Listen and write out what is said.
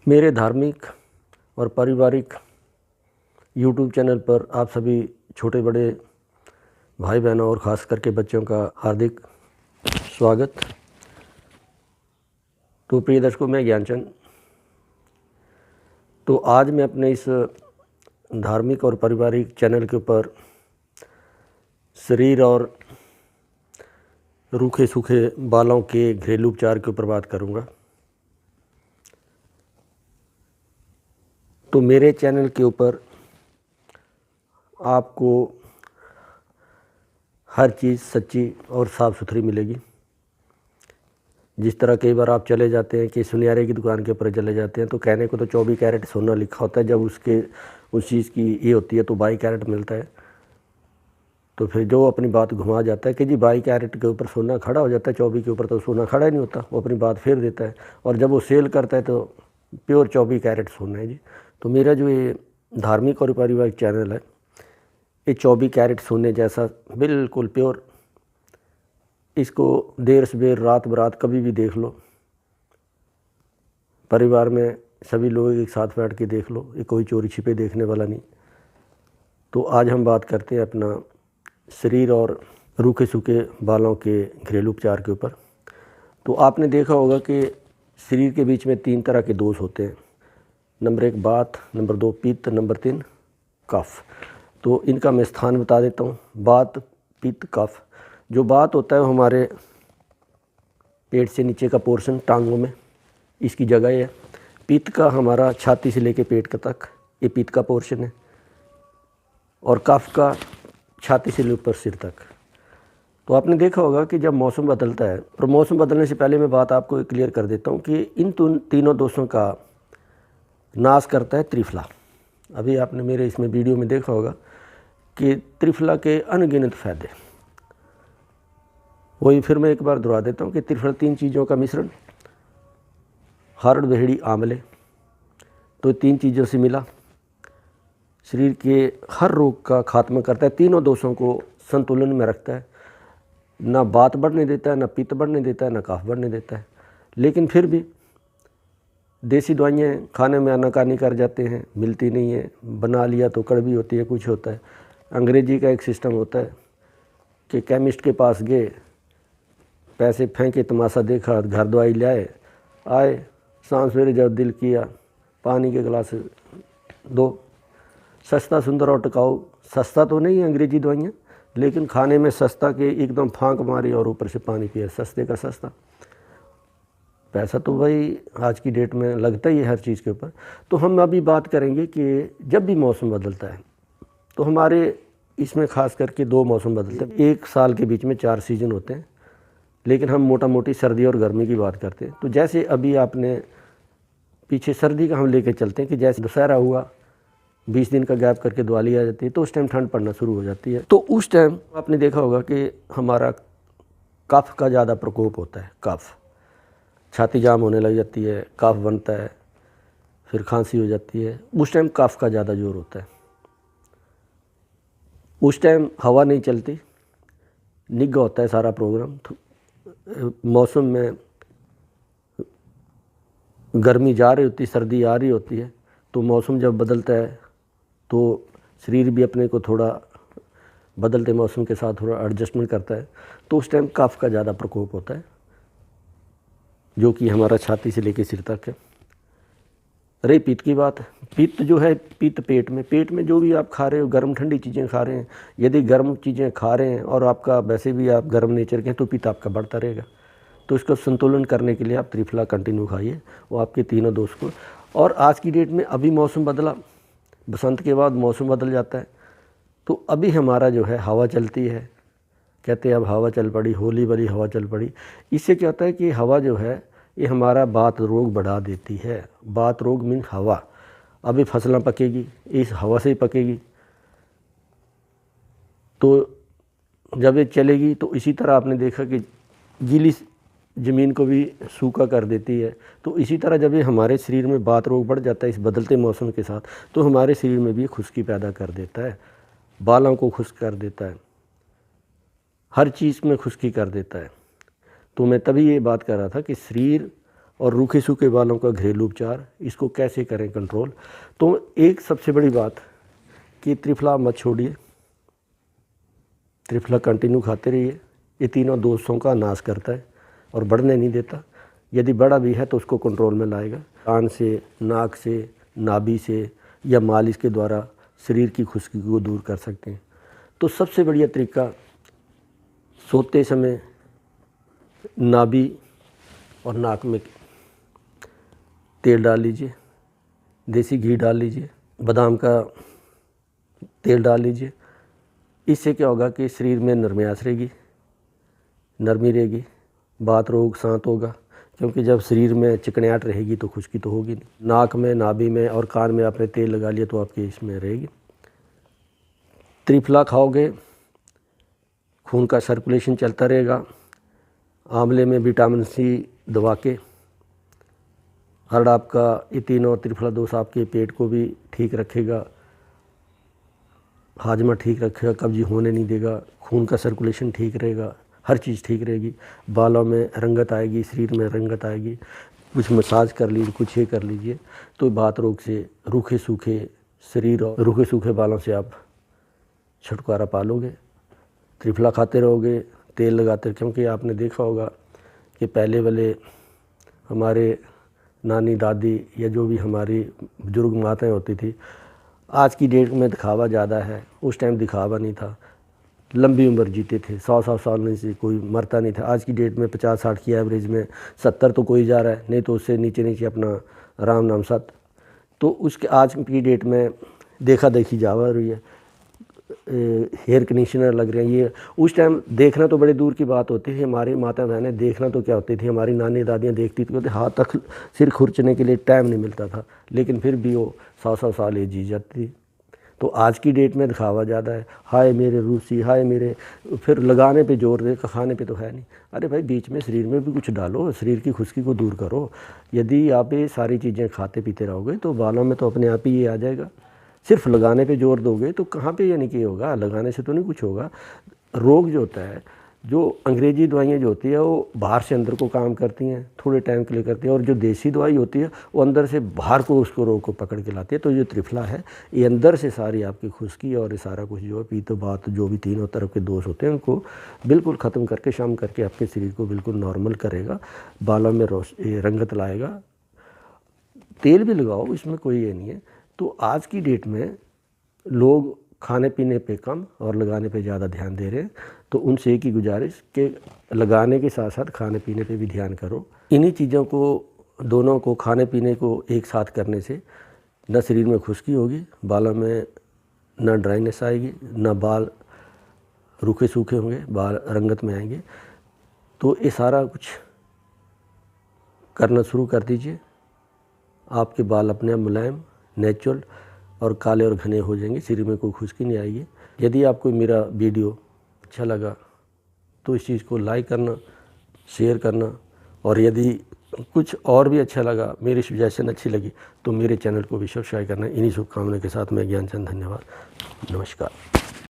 मेरे धार्मिक और पारिवारिक यूट्यूब चैनल पर आप सभी छोटे बड़े भाई बहनों और ख़ास करके बच्चों का हार्दिक स्वागत। तो प्रिय दर्शकों, मैं ज्ञानचंद। तो आज मैं अपने इस धार्मिक और पारिवारिक चैनल के ऊपर शरीर और रूखे सूखे बालों के घरेलू उपचार के ऊपर बात करूँगा। तो मेरे चैनल के ऊपर आपको हर चीज़ सच्ची और साफ़ सुथरी मिलेगी। जिस तरह कई बार आप चले जाते हैं कि सुनियारे की दुकान के ऊपर चले जाते हैं तो कहने को तो 24 कैरेट सोना लिखा होता है, जब उस चीज़ की ये होती है तो 22 कैरेट मिलता है। तो फिर जो अपनी बात घुमा जाता है कि जी 22 कैरेट के ऊपर सोना खड़ा हो जाता है, 24 के ऊपर तो सोना खड़ा ही नहीं होता, वो अपनी बात फेर देता है। और जब वो सेल करता है तो प्योर 24 कैरेट सोना है जी। तो मेरा जो ये धार्मिक और पारिवारिक चैनल है, ये 24 कैरेट सोने जैसा बिल्कुल प्योर। इसको देर सवेर रात बरात कभी भी देख लो, परिवार में सभी लोग एक साथ बैठ के देख लो, ये कोई चोरी छिपे देखने वाला नहीं। तो आज हम बात करते हैं अपना शरीर और रूखे सूखे बालों के घरेलू उपचार के ऊपर। तो आपने देखा होगा कि शरीर के बीच में 3 तरह के दोष होते हैं। नंबर 1 बात, नंबर 2 पित्त, नंबर 3 कफ। तो इनका मैं स्थान बता देता हूँ। बात, पित्त, कफ। जो बात होता है वो हमारे पेट से नीचे का पोर्शन, टांगों में, इसकी जगह है। पित्त का हमारा छाती से लेके पेट का तक, ये पित्त का पोर्शन है। और कफ का छाती से लेकर सिर तक। तो आपने देखा होगा कि जब मौसम बदलता है, और मौसम बदलने से पहले मैं बात आपको क्लियर कर देता हूँ कि इन तीनों दोषों का नाश करता है त्रिफला। अभी आपने मेरे इसमें वीडियो में देखा होगा कि त्रिफला के अनगिनत फ़ायदे। वही फिर मैं एक बार दोहरा देता हूँ कि त्रिफला 3 चीज़ों का मिश्रण, हरड़, बेहड़ी, आंवले। तो 3 चीज़ों से मिला, शरीर के हर रोग का खात्मा करता है, तीनों दोषों को संतुलन में रखता है। ना बात बढ़ने देता है, ना पित्त बढ़ने देता है, ना कफ बढ़ने देता है। लेकिन फिर भी देसी दवाइयाँ खाने में आनाकानी कर जाते हैं, मिलती नहीं है, बना लिया तो कड़वी होती है, कुछ होता है। अंग्रेजी का एक सिस्टम होता है कि केमिस्ट के पास गए, पैसे फेंके, तमाशा देखा, घर दवाई लाए, आए, शाम सवेरे जब दिल किया पानी के गिलास दो। सस्ता, सुंदर और टिकाऊ। सस्ता तो नहीं है अंग्रेजी दवाइयाँ, लेकिन खाने में सस्ता के एकदम फांक मारी और ऊपर से पानी पिया, सस्ते का सस्ता। पैसा तो भाई आज की डेट में लगता ही है हर चीज़ के ऊपर। तो हम अभी बात करेंगे कि जब भी मौसम बदलता है तो हमारे इसमें ख़ास करके 2 मौसम बदलते हैं। एक साल के बीच में 4 सीज़न होते हैं, लेकिन हम मोटा मोटी सर्दी और गर्मी की बात करते हैं। तो जैसे अभी आपने पीछे सर्दी का हम लेके चलते हैं कि जैसे दशहरा हुआ, 20 दिन का गैप करके दिवाली आ जाती है, तो उस टाइम ठंड पड़ना शुरू हो जाती है। तो उस टाइम आपने देखा होगा कि हमारा कफ का ज़्यादा प्रकोप होता है। कफ, छाती जाम होने लग जाती है, कफ बनता है, फिर खांसी हो जाती है। उस टाइम कफ का ज़्यादा जोर होता है। उस टाइम हवा नहीं चलती, निग्घा होता है सारा प्रोग्राम। तो मौसम में गर्मी जा रही होती, सर्दी आ रही होती है। तो मौसम जब बदलता है तो शरीर भी अपने को थोड़ा बदलते मौसम के साथ थोड़ा एडजस्टमेंट करता है। तो उस टाइम कफ का ज़्यादा प्रकोप होता है, जो कि हमारा छाती से लेकर सिर तक है। रही पित्त की बात, पित्त जो है, पित्त पेट में जो भी आप खा रहे हो, गर्म ठंडी चीज़ें खा रहे हैं, यदि गर्म चीज़ें खा रहे हैं और आपका वैसे भी आप गर्म नेचर के हैं तो पित्त आपका बढ़ता रहेगा। तो इसको संतुलन करने के लिए आप त्रिफला कंटिन्यू खाइए, वो आपके तीनों दोष को। और आज की डेट में अभी मौसम बदला, बसंत के बाद मौसम बदल जाता है। तो अभी हमारा जो है हवा चलती है, कहते हैं अब हवा चल पड़ी, होली वाली हवा चल पड़ी। इससे क्या होता है कि हवा जो है ये हमारा बात रोग बढ़ा देती है। बात रोग मीन हवा। अभी फसलें पकेगी, इस हवा से ही पकेगी। तो जब ये चलेगी तो इसी तरह आपने देखा कि गीली ज़मीन को भी सूखा कर देती है। तो इसी तरह जब ये हमारे शरीर में बात रोग बढ़ जाता है इस बदलते मौसम के साथ, तो हमारे शरीर में भी खुश्की पैदा कर देता है, बालों को खुश्क कर देता है, हर चीज़ में खुश्की कर देता है। तो मैं तभी ये बात कर रहा था कि शरीर और रूखे सूखे बालों का घरेलू उपचार, इसको कैसे करें कंट्रोल। तो एक सबसे बड़ी बात कि त्रिफला मत छोड़िए, त्रिफला कंटिन्यू खाते रहिए। ये तीनों दोषों का नाश करता है और बढ़ने नहीं देता। यदि बड़ा भी है तो उसको कंट्रोल में लाएगा। कान से, नाक से, नाभि से या मालिश के द्वारा शरीर की खुश्की को दूर कर सकते हैं। तो सबसे बढ़िया तरीका, सोते समय नाभि और नाक में तेल डाल लीजिए, देसी घी डाल लीजिए, बादाम का तेल डाल लीजिए। इससे क्या होगा कि शरीर में नरमियास रहेगी, नरमी रहेगी, बात रोग शांत होगा। क्योंकि जब शरीर में चिकनाहट रहेगी तो खुश्की तो होगी नहीं। नाक में, नाभि में और कान में आपने तेल लगा लिया तो आपके इसमें रहेगी। त्रिफला खाओगे, खून का सर्कुलेशन चलता रहेगा। आंवले में विटामिन सी दबा के हर्ड आपका, ये तीनों त्रिफला दोष आपके पेट को भी ठीक रखेगा, हाजमा ठीक रखेगा, कब्जी होने नहीं देगा, खून का सर्कुलेशन ठीक रहेगा, हर चीज़ ठीक रहेगी। बालों में रंगत आएगी, शरीर में रंगत आएगी। कुछ मसाज कर लीजिए, कुछ ये कर लीजिए तो बात रोग से, रूखे सूखे शरीर और रूखे सूखे बालों से आप छुटकारा पालोगे। त्रिफला खाते रहोगे, तेल लगाते, क्योंकि आपने देखा होगा कि पहले वाले हमारे नानी दादी या जो भी हमारी बुजुर्ग माताएं होती थी, आज की डेट में दिखावा ज़्यादा है, उस टाइम दिखावा नहीं था। लंबी उम्र जीते थे, 100 साल में से कोई मरता नहीं था। आज की डेट में 50-60 की एवरेज में 70 तो कोई जा रहा है, नहीं तो उससे नीचे नीचे अपना राम नाम सत। तो उसके आज की डेट में देखा देखी जावा रही है, हेयर कंडीशनर लग रहे हैं। ये उस टाइम देखना तो बड़े दूर की बात होती थी। हमारी माता बहनें देखना तो क्या होती थी, हमारी नानी दादियाँ देखती थी, हाथ तक सिर खुरचने के लिए टाइम नहीं मिलता था, लेकिन फिर भी वो 100 साल एज जी जाती थी। तो आज की डेट में दिखावा ज़्यादा है, हाय मेरे रूसी, हाय मेरे, फिर लगाने पे जोर दे, खाने पे तो है नहीं। अरे भाई बीच में शरीर में भी कुछ डालो, शरीर की खुश्की को दूर करो। यदि आप ये सारी चीज़ें खाते पीते रहोगे तो बालों में तो अपने आप ही ये आ जाएगा। सिर्फ लगाने पे जोर दोगे तो कहाँ पे यानी कि होगा, लगाने से तो नहीं कुछ होगा। रोग जो होता है, जो अंग्रेजी दवाइयाँ जो होती है वो बाहर से अंदर को काम करती हैं, थोड़े टाइम के लिए करती है, और जो देसी दवाई होती है वो अंदर से बाहर को उसको रोग को पकड़ के लाती है। तो जो त्रिफला है ये अंदर से सारी आपकी खुश्की और ये सारा कुछ जो है पीतो बात जो भी तीनों तरफ के दोष होते हैं उनको बिल्कुल ख़त्म करके शाम करके आपके शरीर को बिल्कुल नॉर्मल करेगा, बालों में रंगत लाएगा। तेल भी लगाओ, इसमें कोई ये नहीं है। तो आज की डेट में लोग खाने पीने पे कम और लगाने पे ज़्यादा ध्यान दे रहे हैं। तो उनसे एक ही गुजारिश कि लगाने के साथ साथ खाने पीने पे भी ध्यान करो। इन्हीं चीज़ों को, दोनों को, खाने पीने को एक साथ करने से न शरीर में खुश्की होगी, बालों में न ड्राइनेस आएगी, न बाल रूखे सूखे होंगे, बाल रंगत में आएंगे। तो ये सारा कुछ करना शुरू कर दीजिए, आपके बाल अपने आप मुलायम, नेचुरल और काले और घने हो जाएंगे, शरीर में कोई खुश्की नहीं आएगी। यदि आपको मेरा वीडियो अच्छा लगा तो इस चीज़ को लाइक करना, शेयर करना, और यदि कुछ और भी अच्छा लगा, मेरी सजेशन अच्छी लगी तो मेरे चैनल को भी सब्सक्राइब करना। इन्हीं शुभकामनाओं के साथ मैं ज्ञानचंद, धन्यवाद, नमस्कार।